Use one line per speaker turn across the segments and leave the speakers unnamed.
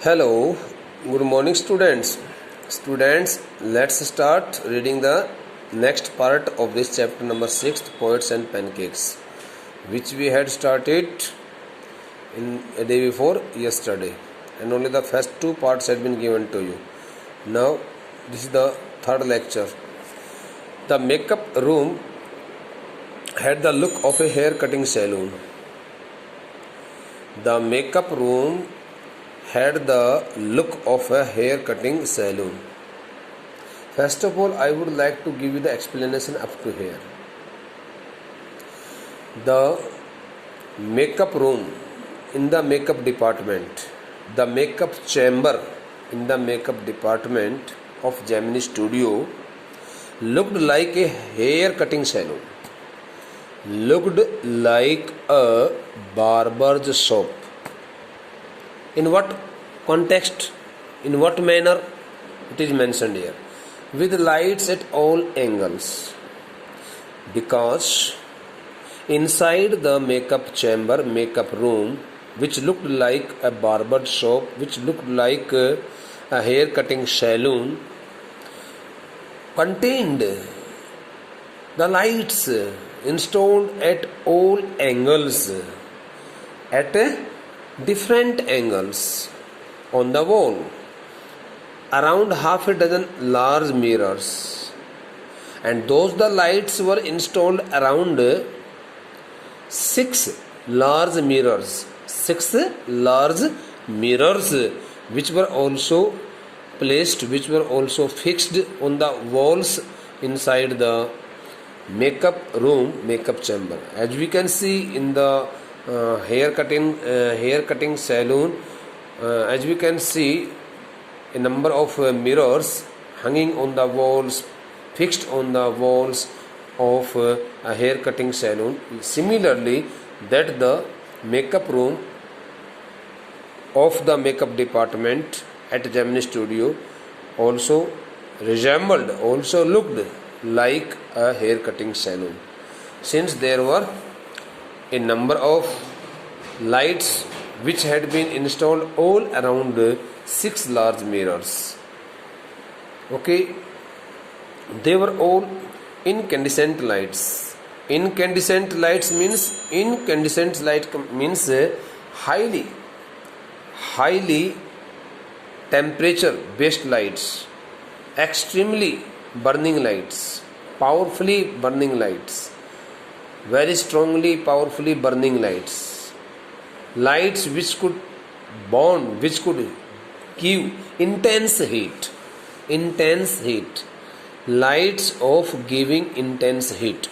Hello, good morning, students. Students, let's start reading the next part of this chapter number 6, Poets and Pancakes, which we had started in a day before yesterday, and only the first two parts had been given to you. Now, this is the third lecture. The makeup room had the look of a hair cutting salon. The makeup room had the look of a hair cutting salon. First of all, I would like to give you the explanation up to here. The makeup room in the makeup department, the makeup chamber in the makeup department of Gemini Studio looked like a hair cutting salon, looked like a barber's shop. In what context, in what manner, it is mentioned here. With lights at all angles. Because inside the makeup chamber, makeup room, which looked like a barber shop, which looked like a hair cutting salon, contained the lights installed at all angles, at different angles on the wall, around half a dozen large mirrors, and those the lights were installed around six large mirrors, which were also placed, which were also fixed on the walls inside the makeup room, makeup chamber. As we can see in the hair cutting salon, as we can see a number of mirrors hanging on the walls, fixed on the walls of a hair cutting salon. Similarly, that the makeup room of the makeup department at Gemini Studio also resembled, also looked like a hair cutting salon, since there were a number of lights which had been installed all around six large mirrors. Okay, they were all incandescent lights. Incandescent light means highly temperature based lights, extremely burning lights, powerfully burning lights, very strongly powerfully burning lights, lights which could burn, which could give intense heat, lights of giving intense heat.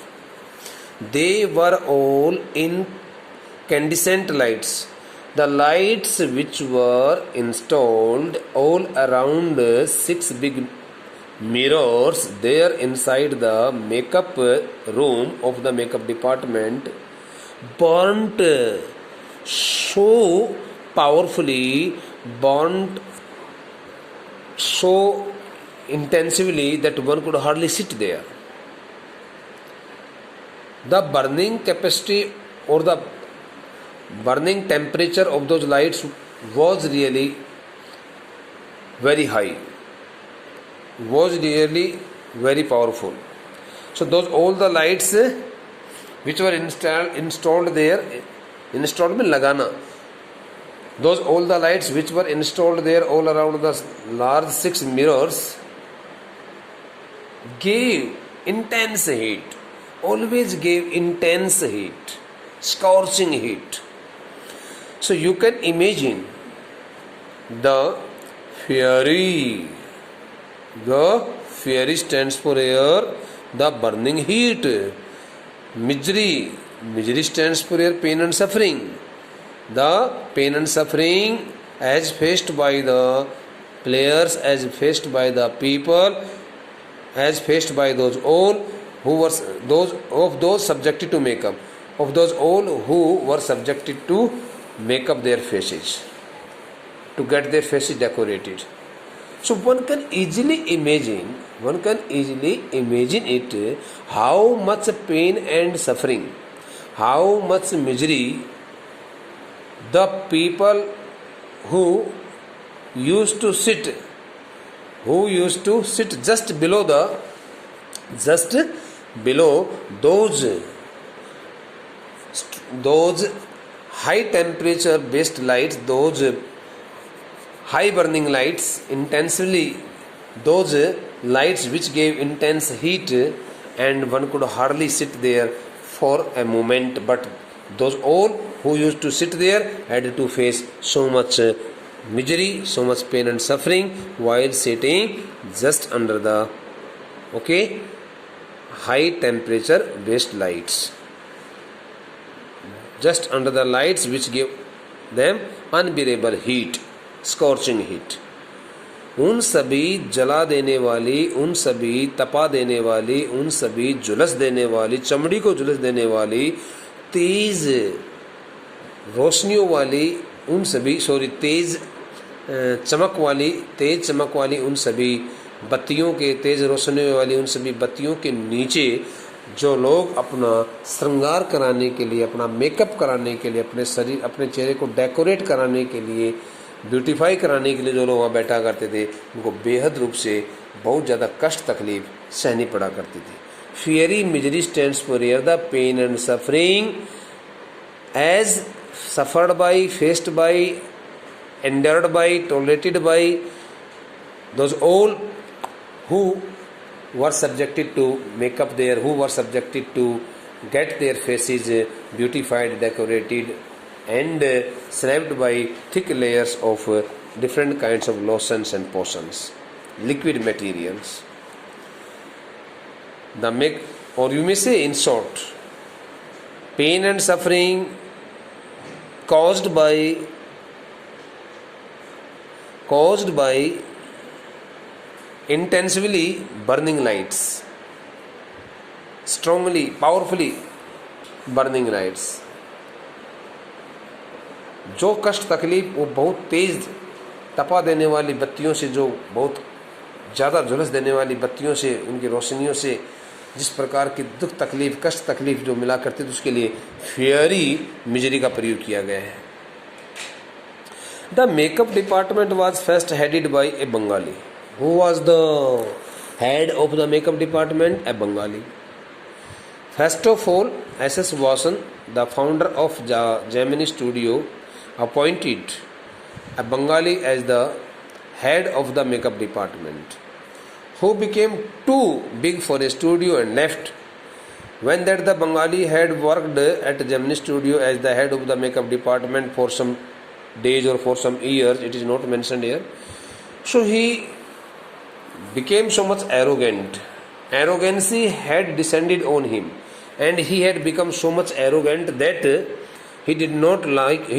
They were all incandescent lights. The lights which were installed all around six big mirrors there inside the makeup room of the makeup department burnt so powerfully, burnt so intensively that one could hardly sit there. The burning capacity or the burning temperature of those lights was really very high, was really very powerful. So those all the lights which were installed there, installed means lagana, those all the lights which were installed there all around the large six mirrors gave intense heat, always gave intense heat, scorching heat. So you can imagine the fiery. The fiery stands for here, the burning heat. Misery stands for here, pain and suffering. The pain and suffering as faced by the players, as faced by the people, as faced by those all who were those subjected to makeup, of those all who were subjected to make up their faces, to get their faces decorated. So one can easily imagine it, how much pain and suffering, how much misery the people who used to sit just below those high temperature based lights, those high burning lights, those lights which gave intense heat, and one could hardly sit there for a moment, but those all who used to sit there had to face so much misery, so much pain and suffering while sitting just under the high temperature based lights, just under the lights which gave them unbearable heat, scorching heat. उन सभी जला देने वाली, उन सभी तपा देने वाली, उन सभी झुलस देने वाली, चमड़ी को झुलस देने वाली, तेज रोशनियों वाली, उन सभी तेज चमक वाली उन सभी बत्तियों के, तेज रोशनियों वाली उन सभी बत्तियों के नीचे जो लोग अपना श्रृंगार कराने के लिए, अपना मेकअप कराने के लिए, अपने शरीर, अपने चेहरे को डेकोरेट कराने के लिए, ब्यूटीफाई कराने के लिए जो लोग वहाँ बैठा करते थे, उनको बेहद रूप से बहुत ज़्यादा कष्ट तकलीफ सहनी पड़ा करती थी. Fiery misery stands for here the pain and suffering as suffered by, faced by, endured by, tolerated by those all who were subjected to makeup there, who were subjected to get their faces beautified, decorated and slapped by thick layers of different kinds of lotions and potions, liquid materials. Or you may say in short, pain and suffering caused by intensely burning lights, strongly, powerfully burning lights. जो कष्ट तकलीफ वो बहुत तेज तपा देने वाली बत्तियों से, जो बहुत ज़्यादा झुलस देने वाली बत्तियों से, उनकी रोशनियों से जिस प्रकार की दुख तकलीफ, कष्ट तकलीफ जो मिला करती थी, उसके लिए फियरी मिजरी का प्रयोग किया गया है. The makeup department was first headed by a Bengali. Who was the head of the makeup department? A Bengali. First of all, S.S. Vasan, the founder of Gemini Studio, appointed a Bengali as the head of the makeup department, who became too big for a studio and left. When that the Bengali had worked at Gemini Studio as the head of the makeup department for some days or for some years, it is not mentioned here. So he became so much arrogant. Arrogancy had descended on him, and he had become so much arrogant that he did not like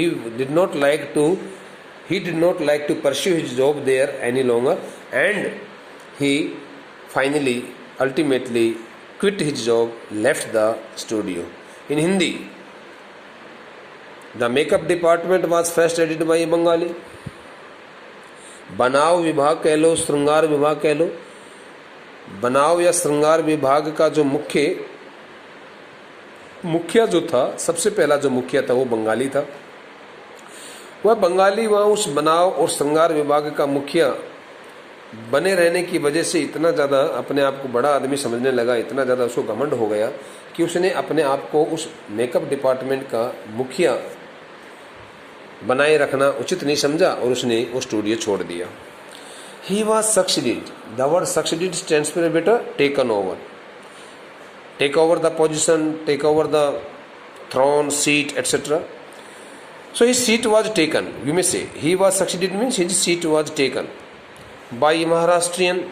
to pursue his job there any longer, and he ultimately quit his job, left the studio. In Hindi, the makeup department was first headed by a Bengali. बनाव विभाग कह लो, श्रृंगार विभाग कह लो, बनाव या श्रृंगार विभाग का जो मुखिया जो था, सबसे पहला जो मुखिया था वो बंगाली था. वह बंगाली वहाँ उस बनाव और श्रृंगार विभाग का मुखिया बने रहने की वजह से इतना ज़्यादा अपने आप को बड़ा आदमी समझने लगा, इतना ज़्यादा उसको घमंड हो गया कि उसने अपने आप को उस मेकअप डिपार्टमेंट का मुखिया बनाए रखना उचित नहीं समझा और उसने वो स्टूडियो छोड़ दिया. He was succeeded. The word succeeded stands for बेटा taken over. Take over the position, take over the throne, seat, etc. So his seat was taken. You may say he was succeeded means his seat was taken by a Maharashtrian.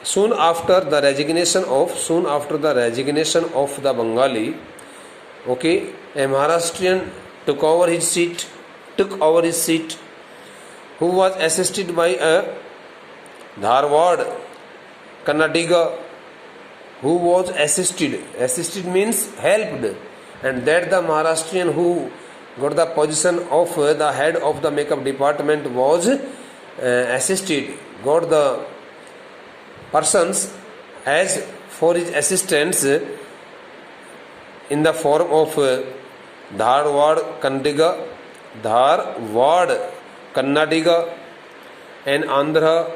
Soon after the resignation of the Bengali, a Maharashtrian took over his seat, who was assisted by a Dharwad Kannadiga, who was assisted means helped, and that the Maharashtrian who got the position of the head of the makeup department was got the persons as for his assistants in the form of Dharwad Karnataka, and Andhra,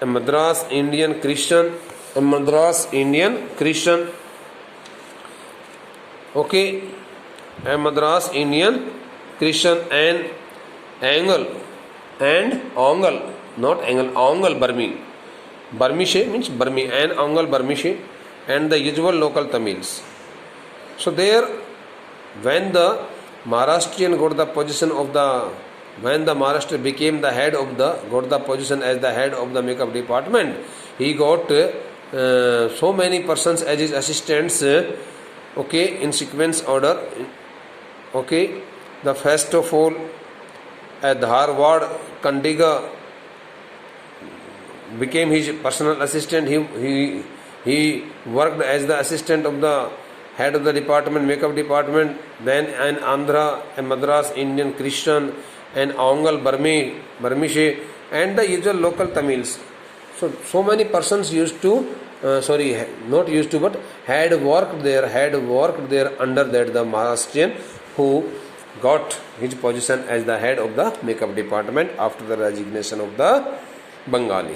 a Madras Indian Christian, a Madras Indian Christian, okay, a Madras Indian Christian, and Angle, not Angle, Angle Burmi. Burmishe means Burmi, and Angle Burmishe, and the usual local Tamils. So there, when the Maharashtrian got the position of the, when the Maharashtra became the head of the, got the position as the head of the makeup department, he got so many persons as his assistants, okay, in sequence order, okay. The first of all, at Dharwad, Kandiga became his personal assistant. He worked as the assistant of the head of the department, makeup department. Then in Andhra, a Madras Indian Christian, and Angal Burmishe, and the usual local Tamils. So many persons used to, not used to, but had worked there under that the Maharashtrian who got his position as the head of the makeup department after the resignation of the Bengali.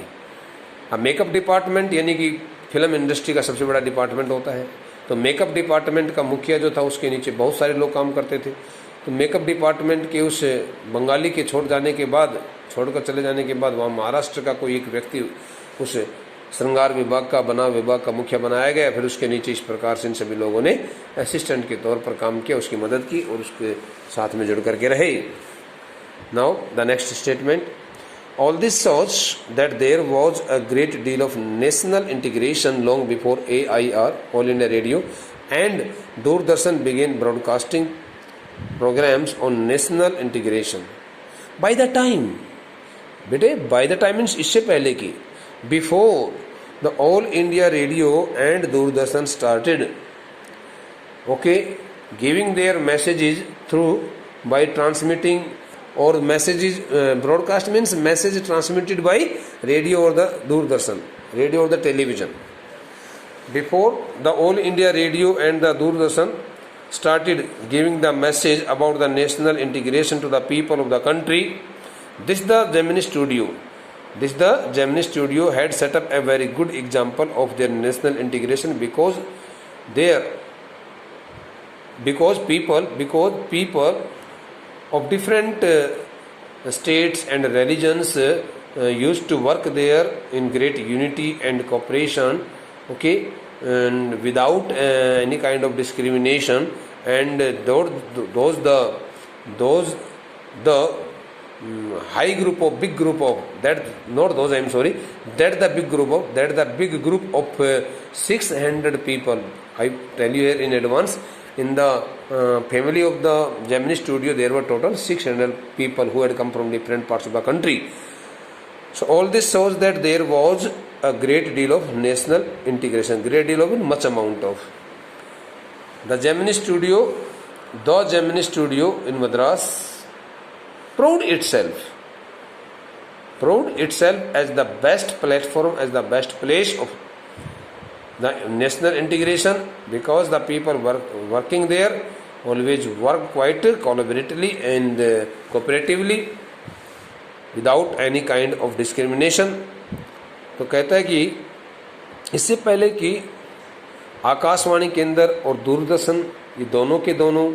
अब makeup department यानी कि film industry का सबसे बड़ा department होता है, तो makeup department का मुखिया जो था उसके नीचे बहुत सारे लोग काम करते थे। तो मेकअप डिपार्टमेंट के उस बंगाली के छोड़कर चले जाने के बाद वहाँ महाराष्ट्र का कोई एक व्यक्ति उस श्रृंगार विभाग का विभाग का मुखिया बनाया गया। फिर उसके नीचे इस प्रकार से इन सभी लोगों ने असिस्टेंट के तौर पर काम किया, उसकी मदद की और उसके साथ में जुड़ करके रहे। Now the next statement, all this shows that there was a great deal of national integration long before AIR, All India Radio, and Doordarshan began broadcasting programs on national integration. By the time means इससे पहले की, before the All India Radio and Doordarshan started, okay, giving their messages through by transmitting, or messages, broadcast means message transmitted by radio or the Doordarshan, radio or the television. Before the All India Radio and the Doordarshan started giving the message about the national integration to the people of the country, this the Gemini Studio had set up a very good example of their national integration because people of different states and religions used to work there in great unity and cooperation, okay, and without any kind of discrimination. And big group of 600 people. I tell you here in advance, in the family of the Gemini Studio, there were total 600 people who had come from different parts of the country. So all this shows that there was a great deal of national integration, great deal of much amount of. The Gemini Studio in Madras proved itself as the best platform, as the best place of the national integration, because the people working there always work quite collaboratively and cooperatively without any kind of discrimination. तो कहता है कि इससे पहले कि आकाशवाणी केंद्र और दूरदर्शन ये दोनों के दोनों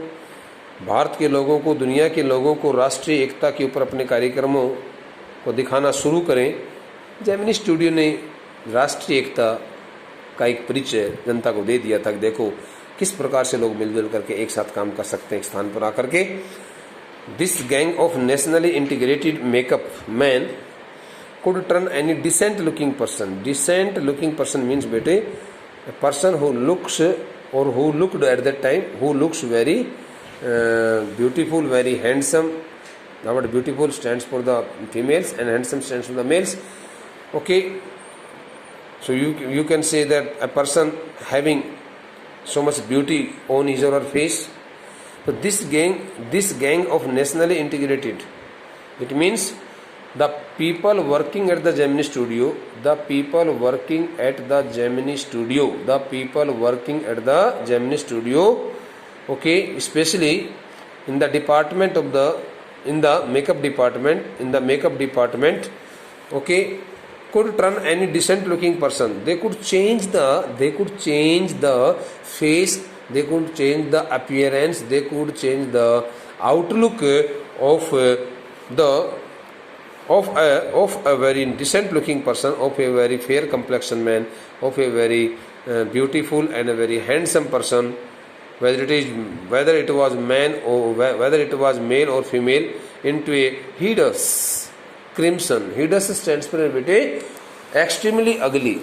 भारत के लोगों को, दुनिया के लोगों को राष्ट्रीय एकता के ऊपर अपने कार्यक्रमों को दिखाना शुरू करें, जेमिनी स्टूडियो ने राष्ट्रीय एकता का एक परिचय जनता को दे दिया था कि देखो किस प्रकार से लोग मिलजुल करके एक साथ काम कर सकते हैं एक स्थान पर आकर के. This gang of nationally integrated makeup man could turn any decent looking person means बेटे a person who looks or who looked at that time, who looks very beautiful, very handsome. Now what beautiful stands for the females and handsome stands for the males. Okay, so you can say that a person having so much beauty on his or her face. So this gang of nationally integrated, it means the people working at the Gemini Studio, okay, especially in the department of the in the makeup department, okay, could turn any decent looking person. They could change the face, they could change the appearance, they could change the outlook of a very decent looking person, of a very fair complexion man, of a very beautiful and a very handsome person, whether it was man or whether it was male or female, into a hideous crimson. Hideous stands for extremely ugly,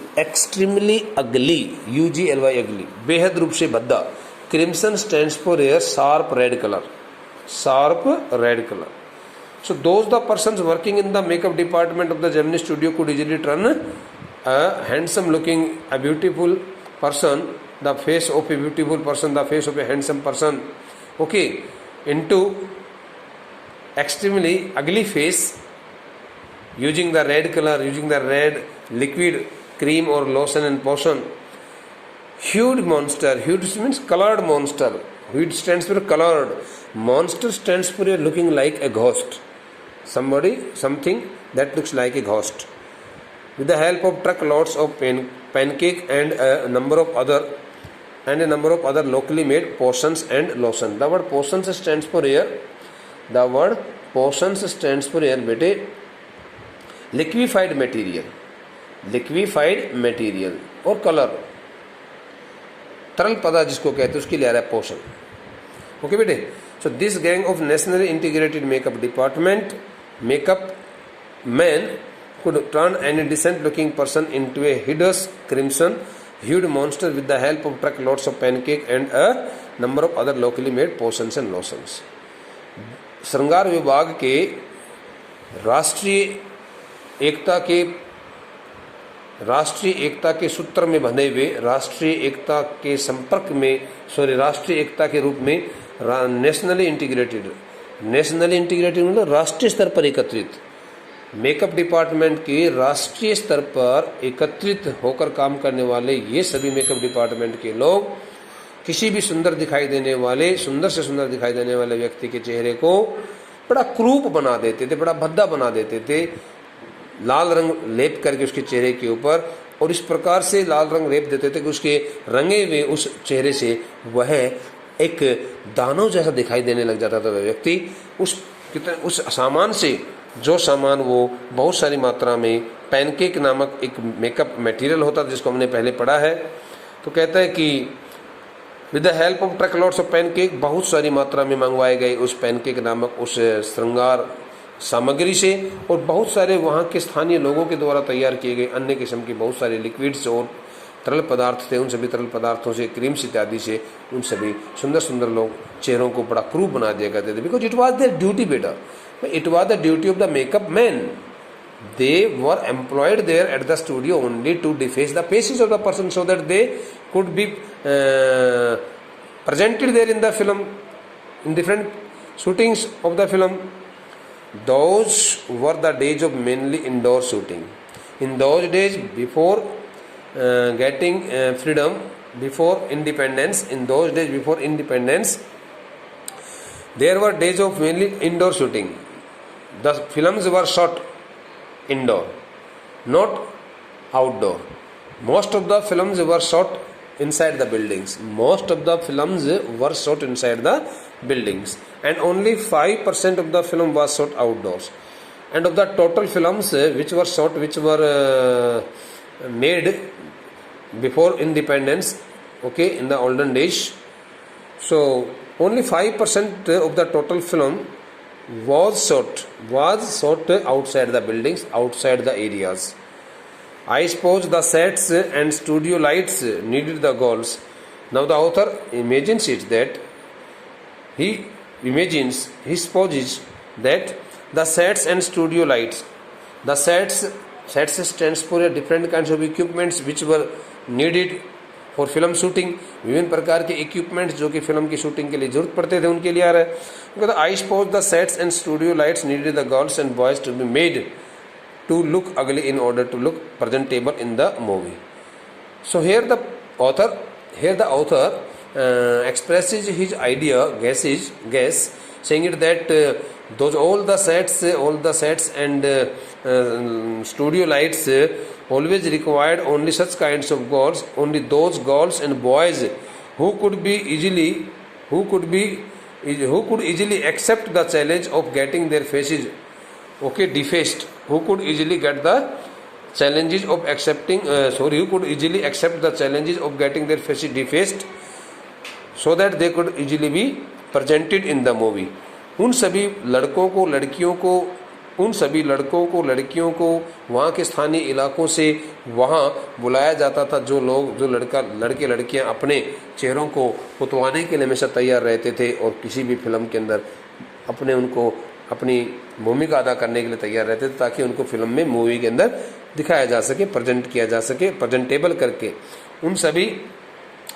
ugly, बेहद रूप से भद्दा. Crimson stands for a sharp red color. So those the persons working in the makeup department of the Gemini studio could easily turn a handsome looking, a beautiful person, the face of a beautiful person, the face of a handsome person, okay, into extremely ugly face, using the red color, using the red liquid, cream or lotion and potion. Hued monster, hued means colored monster. Hued stands for colored. Monster stands for looking like a ghost. Something that looks like a ghost. With the help of truckloads of pancake and a number of other locally made potions and lotion. The word potions stands for bete liquefied material और colour, तरल पदार्थ जिसको कहते हैं उसके लिए आ रहा है पोषण. ओके बेटे. So this gang of nationally integrated makeup department, makeup man could turn any decent looking person into a hideous crimson hued monster with the help of truckloads of pancake and a number of other locally made potions and lotions. श्रृंगार विभाग के राष्ट्रीय एकता के सूत्र में बंधे हुए, राष्ट्रीय एकता के रूप में नेशनली इंटीग्रेटेड मतलब राष्ट्रीय स्तर पर एकत्रित, मेकअप डिपार्टमेंट के राष्ट्रीय स्तर पर एकत्रित होकर काम करने वाले ये सभी मेकअप डिपार्टमेंट के लोग किसी भी सुंदर से सुंदर दिखाई देने वाले व्यक्ति के चेहरे को बड़ा क्रूप बना देते थे, बड़ा भद्दा बना देते थे, लाल रंग लेप करके उसके चेहरे के ऊपर, और इस प्रकार से लाल रंग लेप देते थे कि उसके रंगे हुए उस चेहरे से वह एक दानव जैसा दिखाई देने लग जाता था वह व्यक्ति. उस सामान से, जो सामान वो बहुत सारी मात्रा में पैनकेक नामक एक मेकअप मटेरियल होता था जिसको हमने पहले पढ़ा है. तो कहता है कि with the help of truckloads of pancake, बहुत सारी मात्रा में मंगवाए गए उस पैनकेक नामक उस श्रृंगार सामग्री से, और बहुत सारे वहाँ के स्थानीय लोगों के द्वारा तैयार किए गए अन्य किस्म के बहुत सारे लिक्विड्स और तरल पदार्थ थे. उन सभी तरल पदार्थों से, क्रीम्स इत्यादि से उन सभी सुंदर लोग चेहरों को बड़ा क्रूप बना दिया करते थे. Because it was their duty बेटा, it was the duty of the makeup man. They were employed there at the studio only to deface the faces of the person so that they could be presented there in the film, in different shootings of the film. Those were the days of mainly indoor shooting. In those days, before getting freedom, before independence, there were days of mainly indoor shooting. The films were shot indoor, not outdoor. Most of the films were shot inside the buildings. And only 5% of the film was shot outdoors. And of the total films which were made before independence, okay, in the olden days, so only 5% of the total film was shot outside the buildings, outside the areas. I suppose the sets and studio lights needed the goals. Now the author supposes that the sets and studio lights, the sets stands for different kinds of equipments which were needed for film shooting. विभिन्न प्रकार के equipments जो कि film की shooting के लिए जरूरत पड़ते थे उनके लिए आ रहा है. I suppose the sets and studio lights needed the girls and boys to be made to look ugly in order to look presentable in the movie. So here the author expresses his idea, guess, saying it that those all the sets and studio lights always required only such kinds of girls, only those girls and boys who could easily accept the challenge of getting their faces defaced, who could easily get the challenges of accepting who could easily accept the challenges of getting their faces defaced so that they could easily be presented in the movie. उन सभी लड़कों को लड़कियों को वहाँ के स्थानीय इलाकों से वहाँ बुलाया जाता था। जो लड़के लड़कियाँ अपने चेहरों को पुतवाने के लिए हमेशा तैयार रहते थे और किसी भी फिल्म के अंदर अपनी भूमिका अदा करने के लिए तैयार रहते थे, ताकि उनको फिल्म में मूवी के अंदर दिखाया जा सके, प्रेजेंट किया जा सके, प्रेजेंटेबल करके। उन सभी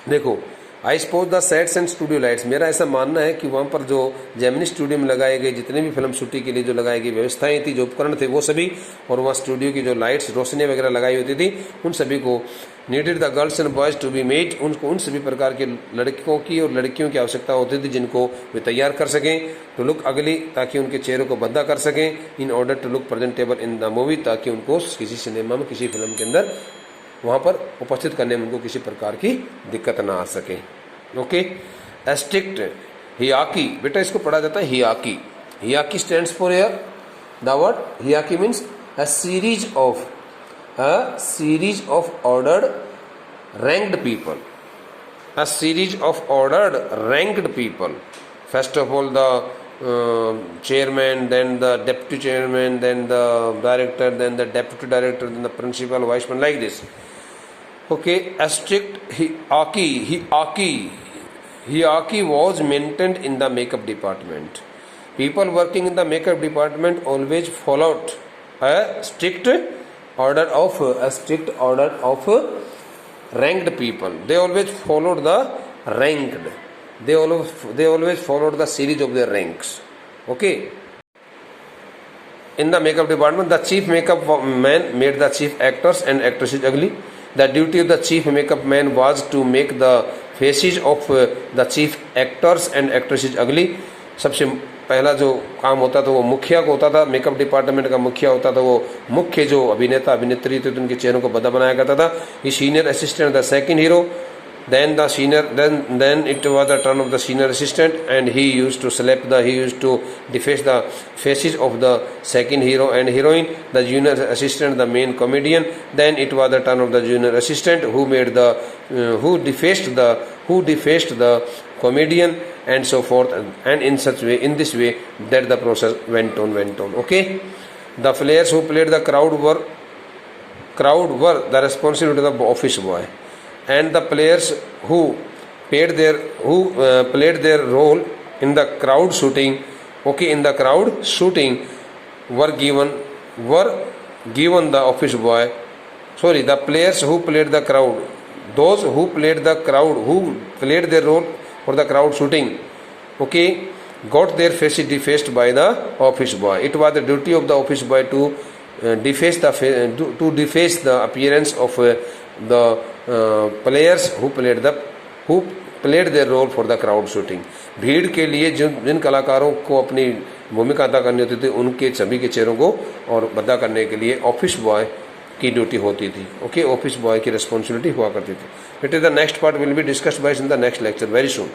देखो, आई suppose the sets and studio lights, मेरा ऐसा मानना है कि वहाँ पर जो जेमिनी स्टूडियो में लगाए गए जितने भी फिल्म शूटिंग के लिए जो लगाई गई व्यवस्थाएं थी, जो उपकरण थे वो सभी, और वहाँ स्टूडियो की जो लाइट्स रोशनी वगैरह लगाई होती थी, उन सभी को needed the girls and boys to be made, उन सभी प्रकार के लड़कों की और लड़कियों की आवश्यकता होती थी जिनको वे तैयार कर सकें टू लुक अगली, ताकि उनके चेहरों को भद्दा कर सकें, in order to look presentable in the movie, ताकि उनको किसी सिनेमा में किसी फिल्म के अंदर वहाँ पर उपस्थित करने में उनको किसी प्रकार की दिक्कत ना आ सके। ओके, स्ट्रिक्ट हियाकी, बेटा इसको पढ़ा जाता है हियाकी। हियाकी stands for here, the word हियाकी means a series of ordered ranked people, a series of ordered ranked people. First of all the chairman, then the deputy chairman, then the director, then the deputy director, then the principal, vice-man, like this. Okay, a strict hierarchy was maintained in the makeup department. People working in the makeup department always followed a strict order of ranked people. They always followed the ranked. They always followed the series of their ranks. Okay. In the makeup department, the chief makeup man made the chief actors and actresses ugly. The duty of the chief makeup man was to make the faces of the chief actors and actresses ugly. सबसे पहला जो काम होता था वो मुखिया को होता था, मेकअप डिपार्टमेंट का मुखिया होता था, वो मुख्य जो अभिनेता अभिनेत्री थे उनके चेहरों को भद्दा बनाया करता था। He senior assistant the second hero, then it was the turn of the senior assistant, and he used to deface the faces of the second hero and heroine. The junior assistant the main comedian, then it was the turn of the junior assistant who defaced the comedian, and so forth, and in this way that the process went on. Okay, the players who played the crowd were the responsibility of the office boy, and the players who played their role in the crowd shooting, were given the office boy. Sorry, the players who played the crowd, those who played their role for the crowd shooting, okay, got their faces defaced by the office boy. It was the duty of the office boy to deface the appearance of the players who played their role for the crowd shooting. भीड़ के लिए जिन कलाकारों को अपनी भूमिका अदा करनी होती थी, उनके सभी के चेहरों को और भद्दा करने के लिए ऑफिस बॉय की ड्यूटी होती थी. ओके, ऑफिस बॉय की रिस्पॉन्सिबिलिटी हुआ करती थी. It is the next part will be discussed bye in the next lecture very soon.